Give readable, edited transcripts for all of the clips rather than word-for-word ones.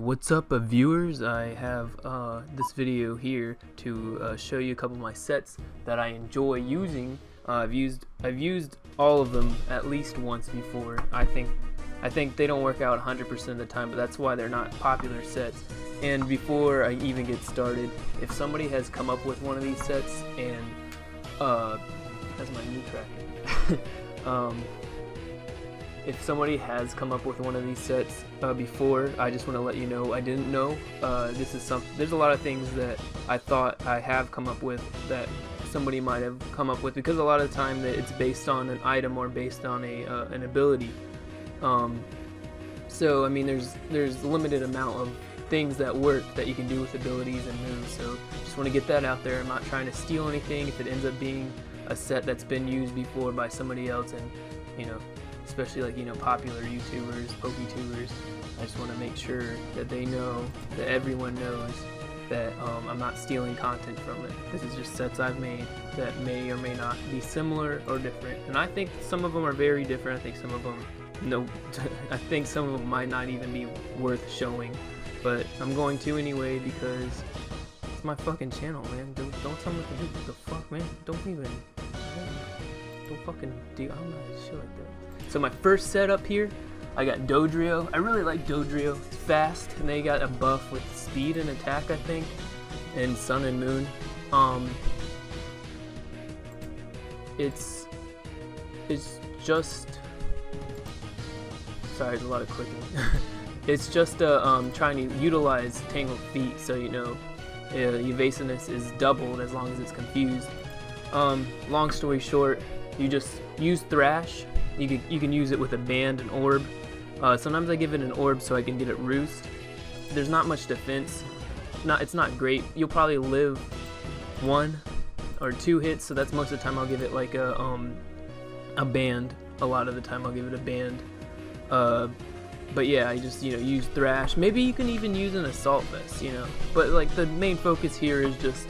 What's up, viewers? I have this video here to show you a couple of my sets that I enjoy using. I've used all of them at least once before. I think they don't work out 100% of the time, but that's why they're not popular sets. And before I even get started, if somebody has come up with one of these sets, and that's my knee tracking. If somebody has come up with one of these sets before, I just want to let you know I didn't know. There's a lot of things that I thought I have come up with that somebody might have come up with, because a lot of the time that it's based on an item or based on an ability. So I mean, there's a limited amount of things that work that you can do with abilities and moves. So just want to get that out there. I'm not trying to steal anything. If it ends up being a set that's been used before by somebody else, and especially like popular YouTubers, PokeTubers, I just want to make sure that they know, that everyone knows that I'm not stealing content from it. This is just sets I've made that may or may not be similar or different, and I think some of them are very different. I think some of them I think some of them might not even be worth showing, but I'm going to anyway because it's my fucking channel, man. Don't tell me what to do. What the fuck, man? Don't fucking do. I'm not shit like that. So my first setup here, I got Dodrio. I really like Dodrio. It's fast, and they got a buff with speed and attack, I think, and Sun and Moon. It's just, sorry, there's a lot of clicking. It's just trying to utilize Tangled Feet, so evasiveness is doubled as long as it's confused. Long story short, you just use Thrash. You can use it with a band, an orb. Sometimes I give it an orb so I can get it roost. There's not much defense. It's not great. You'll probably live 1 or 2 hits, so that's most of the time I'll give it like a band. A lot of the time I'll give it a band. But yeah, I just use Thrash. Maybe you can even use an Assault Vest, But like the main focus here is just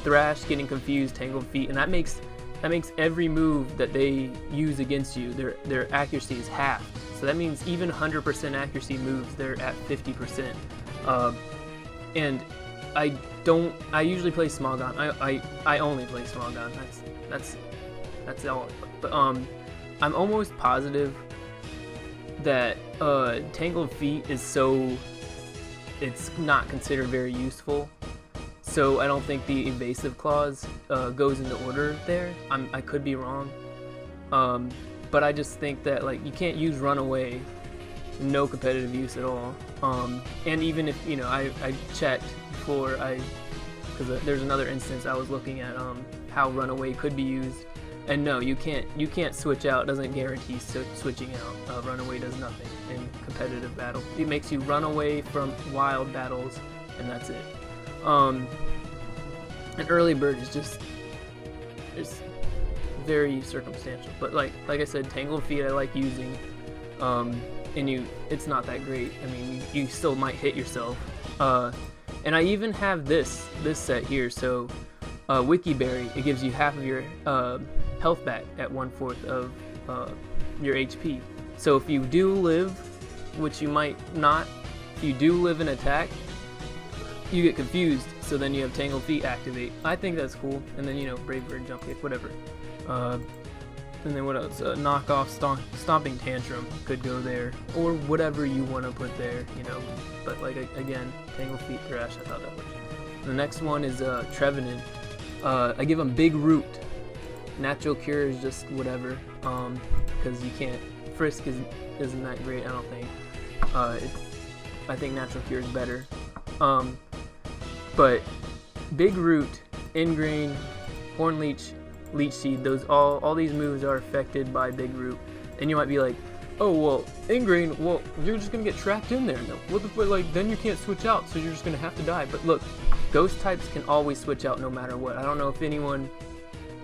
Thrash, getting confused, Tangled Feet, and that makes every move that they use against you, their accuracy is half. So that means even 100% accuracy moves, they're at 50%. And I usually play Smogon. I only play Smogon. That's all. But I'm almost positive that Tangled Feet it's not considered very useful. So I don't think the evasive clause goes into order there. I could be wrong, but I just think that you can't use Runaway, no competitive use at all. And even if I checked before because there's another instance I was looking at how Runaway could be used, and no, you can't switch out. It doesn't guarantee switching out. Runaway does nothing in competitive battle. It makes you run away from wild battles, and that's it. An early bird is just very circumstantial, but like I said, Tangled Feet I like using, and it's not that great. I mean, you still might hit yourself, and I even have this set here. So Wiki Berry, it gives you half of your health back at 1/4 of your HP. So if you do live, which you might not, if you do live an attack, you get confused, so then you have Tangled Feet activate. I think that's cool. And then Brave Bird, Jump Kick, whatever. And then what else? Knock-off Stomping Tantrum could go there, or whatever you want to put there, But again, Tangled Feet, Thrash, I thought that worked. The next one is Trevenant. I give him Big Root. Natural Cure is just whatever, because you can't. Frisk isn't that great, I don't think. I think Natural Cure is better. But Big Root, Ingrain, Horn Leech, Leech Seed, all these moves are affected by Big Root. And you might be like, oh well, Ingrain, well you're just gonna get trapped in there. No, what the fuck? Then you can't switch out, so you're just gonna have to die. But look, Ghost types can always switch out no matter what. I don't know if anyone,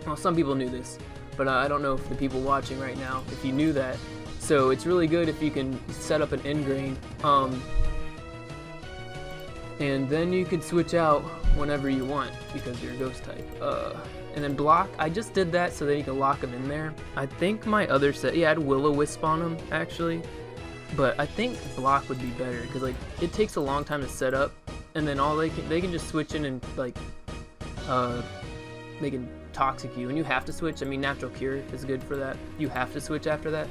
well, some people knew this, but I don't know if the people watching right now, if you knew that. So it's really good if you can set up an Ingrain. And then you could switch out whenever you want because you're a Ghost type. And then block, I just did that so that you can lock them in there. I think my other set, yeah, I had Will-O-Wisp on them actually. but I think block would be better because like it takes a long time to set up, and then all they can just switch in and like they can toxic you, and you have to switch. I mean, natural cure is good for that. You have to switch after that.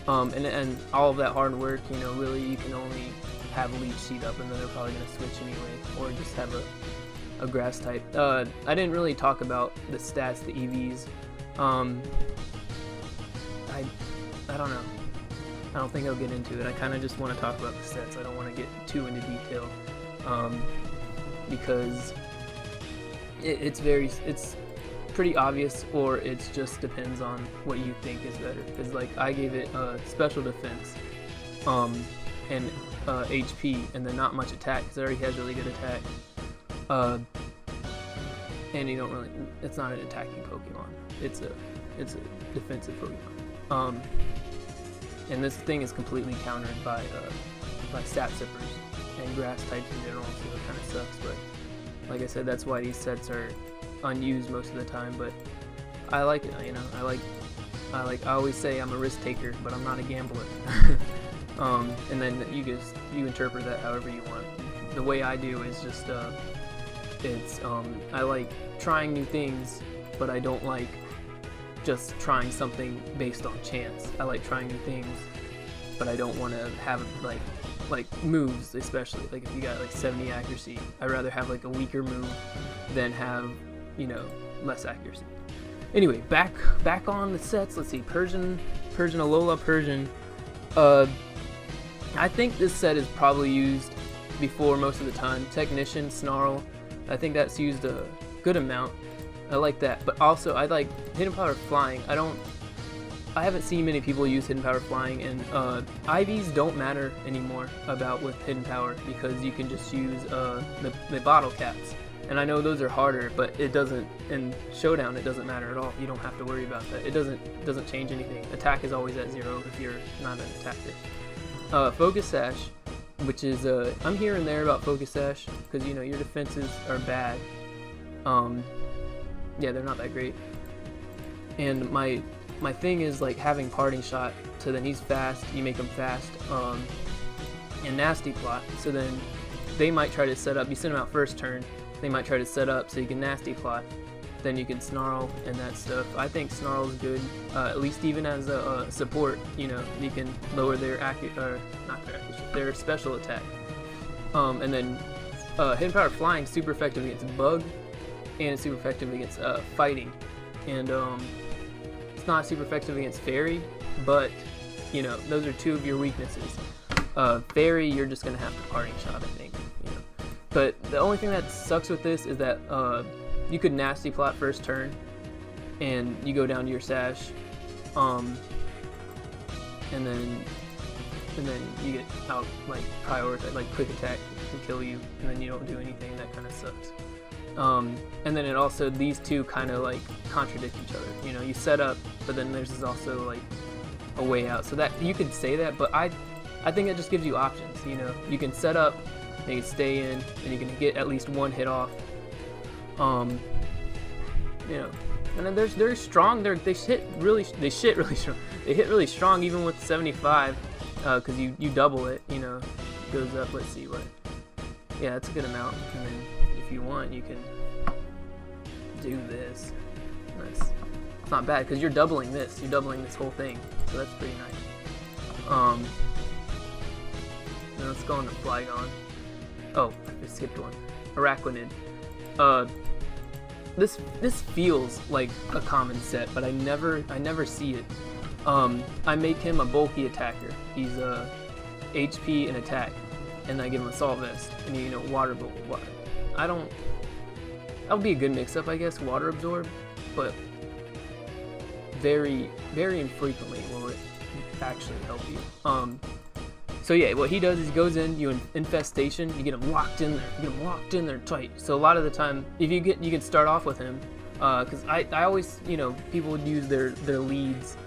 And all of that hard work, you know, really you can only have leech seed up, and then they're probably gonna switch anyway, or just have a grass type. I didn't really talk about the stats, the EVs. I don't know. I don't think I'll get into it. I kind of just want to talk about the stats. I don't want to get too into detail, because it's pretty obvious, or it just depends on what you think is better. Because like I gave it special defense, and HP, and then not much attack because it already has really good attack. And you don't really, it's not an attacking Pokemon. It's a defensive Pokemon. And this thing is completely countered by stat zippers and grass types in general, so it kind of sucks. But like I said, that's why these sets are unused most of the time. But I like it, you know. I always say I'm a risk taker, but I'm not a gambler. And then you interpret that however you want. The way I do is just I like trying new things, but I don't like just trying something based on chance. I like trying new things, but I don't want to have like moves, especially like if you got like 70 accuracy. I'd rather have like a weaker move than have, you know, less accuracy. Anyway, back on the sets. Let's see, Persian, Alola, Persian. I think this set is probably used before most of the time. Technician, Snarl, I think that's used a good amount. I like that, but also I like Hidden Power Flying. I haven't seen many people use Hidden Power Flying, and IVs don't matter anymore with Hidden Power, because you can just use the bottle caps. And I know those are harder, but it doesn't, in Showdown it doesn't matter at all. You don't have to worry about that. It doesn't change anything. Attack is always at 0 if you're not an attacker. Focus Sash, which is I'm here and there about Focus Sash, because you know your defenses are bad. Yeah, they're not that great. And my thing is like having Parting Shot, so then he's fast, you make him fast, and Nasty Plot, so then they might try to set up, you send them out first turn, they might try to set up so you can Nasty Plot, then you can Snarl and that stuff. I think Snarl's good, at least even as a support, you know, you can lower their their special attack. And then Hidden Power Flying, super effective against Bug, and it's super effective against Fighting. And it's not super effective against Fairy, but you know, those are two of your weaknesses. Fairy, you're just gonna have to Parting Shot, I think, you know. But the only thing that sucks with this is that you could Nasty Plot first turn, and you go down to your Sash, and then you get out like prioritize, like Quick Attack can kill you, and then you don't do anything. That kind of sucks. And then it also, these two kind of like contradict each other. You know, you set up, but then there's also like a way out. So that you could say that, but I think it just gives you options. You know, you can set up, and you can stay in, and you can get at least one hit off. You know, and then they're strong. They hit really strong. They hit really strong even with 75, because you double it. You know, it goes up. Let's see what. Yeah, that's a good amount. And then if you want, you can do this. It's not bad because you're doubling this. You're doubling this whole thing, so that's pretty nice. Now let's go on to Flygon. Oh, I skipped one. Araquanid. This feels like a common set, but I never see it. I make him a bulky attacker. He's HP and attack, and I give him Assault Vest and you know Water Bolt. That would be a good mix-up, I guess. Water Absorb, but very very infrequently will it actually help you. So yeah, what he does is he goes in, you Infestation, you get him locked in there, tight. So a lot of the time, if you can start off with him, because I always, you know, people would use their leads,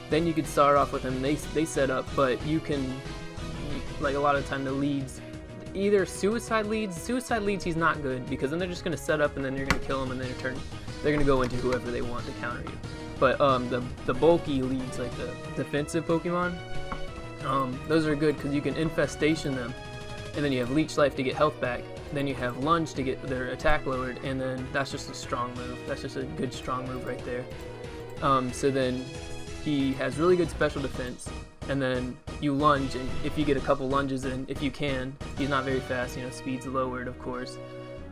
then you could start off with him, they set up, but you can, like a lot of the time the leads, either suicide leads he's not good, because then they're just going to set up and then you're going to kill him and then they're going to go into whoever they want to counter you. But the bulky leads, like the defensive Pokemon, Those are good because you can infestation them, and then you have leech life to get health back. Then you have lunge to get their attack lowered, and then that's just a strong move. That's just a good strong move right there. So then he has really good special defense, and then you lunge, and if you get a couple lunges in, if you can, he's not very fast. Speed's lowered, of course.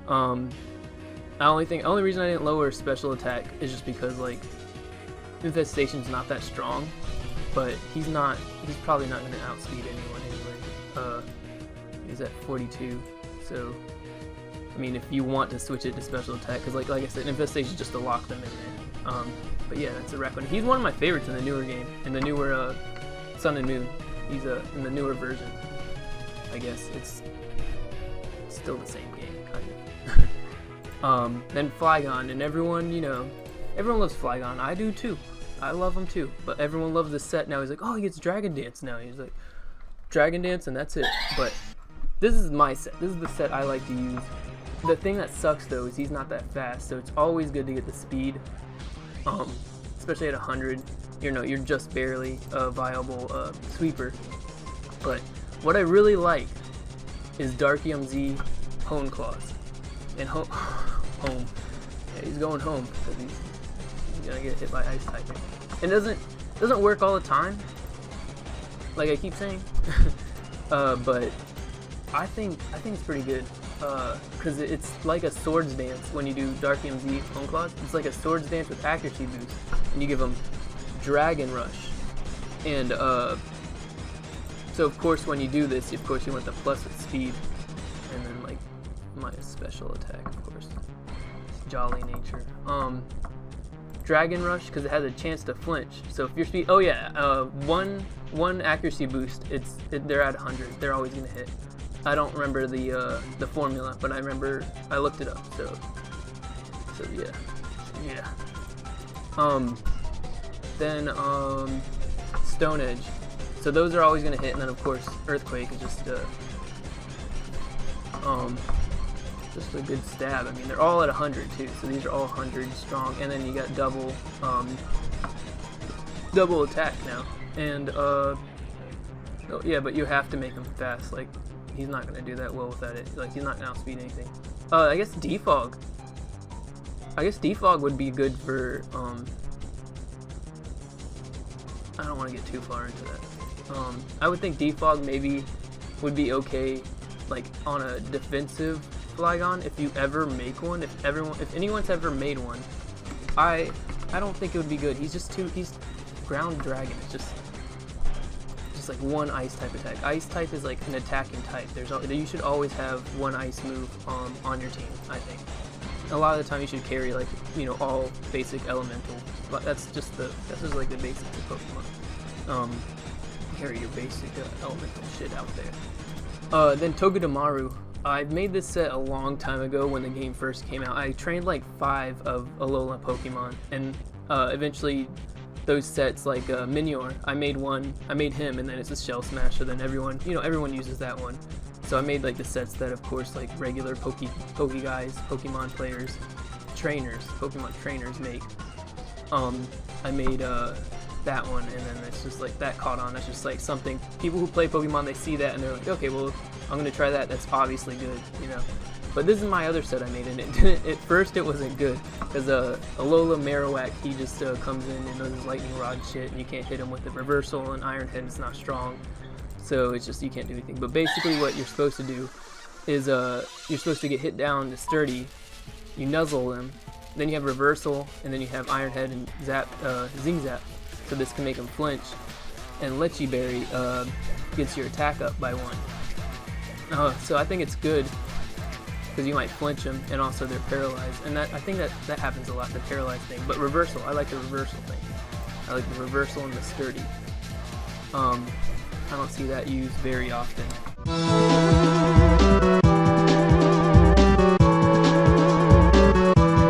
Only reason I didn't lower special attack is just because like infestation's not that strong, but he's probably not going to outspeed anyone anyway. He's at 42, so I mean if you want to switch it to special attack, because like I said, infestation is just to lock them in there. But yeah, that's a Raccoon. He's one of my favorites in the newer game, in the newer Sun and Moon. He's in the newer version. I guess it's still the same game, kind of. Then Flygon, and everyone loves Flygon. I do too. I love him too. But everyone loves the set now. He's like, oh, he gets Dragon Dance now. He's like, Dragon Dance, and that's it. But this is my set. This is the set I like to use. The thing that sucks though is he's not that fast, so it's always good to get the speed. Especially at 100, you're just barely a viable sweeper. But what I really like is Darkium Z Hone Claws. And home. Yeah, he's going home because he's gonna get hit by ice typing. It doesn't work all the time, like I keep saying. But I think it's pretty good. Because it's like a Swords Dance when you do Darkium Z Hone Claws. It's like a Swords Dance with accuracy boost, and you give them Dragon Rush. And so of course when you do this, of course you want the plus with speed, and then like minus special attack, of course. It's jolly nature. Dragon Rush because it has a chance to flinch. So if your speed, one accuracy boost, they're at 100. They're always gonna hit. I don't remember the formula, but I remember I looked it up. So yeah. Then Stone Edge. So those are always gonna hit, and then of course Earthquake is just a good stab. I mean they're all at 100 too, so these are all 100 strong, and then you got double attack now, and yeah, but you have to make them fast. Like he's not gonna do that well without it. Like he's not gonna outspeed anything. I guess Defog. I guess Defog would be good for I don't want to get too far into that. I would think Defog maybe would be okay, like on a defensive Flygon if you ever make one. If anyone's ever made one, I don't think it would be good. He's Ground Dragon. It's just like one ice type attack. Ice type is like an attacking type. You should always have one ice move on your team, I think. A lot of the time you should carry like all basic elemental. But that's just like the basics of Pokemon. Carry your basic elemental shit out there. Then Togedemaru. I made this set a long time ago when the game first came out. I trained like 5 of Alola Pokemon, and eventually those sets like Minior, I made him, and then it's a Shell Smash, so then everyone uses that one. So I made like the sets that of course like regular Poke guys, Pokemon players, Pokemon trainers make. I made that one, and then it's just like that caught on. That's just like something people who play Pokemon, they see that and they're like, okay, well I'm gonna try that. That's obviously good, But this is my other set I made, and it didn't. At first, it wasn't good because Alola Marowak, he just comes in and does his lightning rod shit, and you can't hit him with the reversal. And Iron Head is not strong, so it's just you can't do anything. But basically, what you're supposed to do is you're supposed to get hit down to sturdy. You nuzzle them, then you have reversal, and then you have Iron Head and Zing Zap. So this can make them flinch, and Lechi Berry gets your attack up by 1. So I think it's good because you might flinch them, and also they're paralyzed, and I think that happens a lot, the paralyzed thing. But reversal, I like the reversal thing. I like the reversal and the sturdy. I don't see that used very often.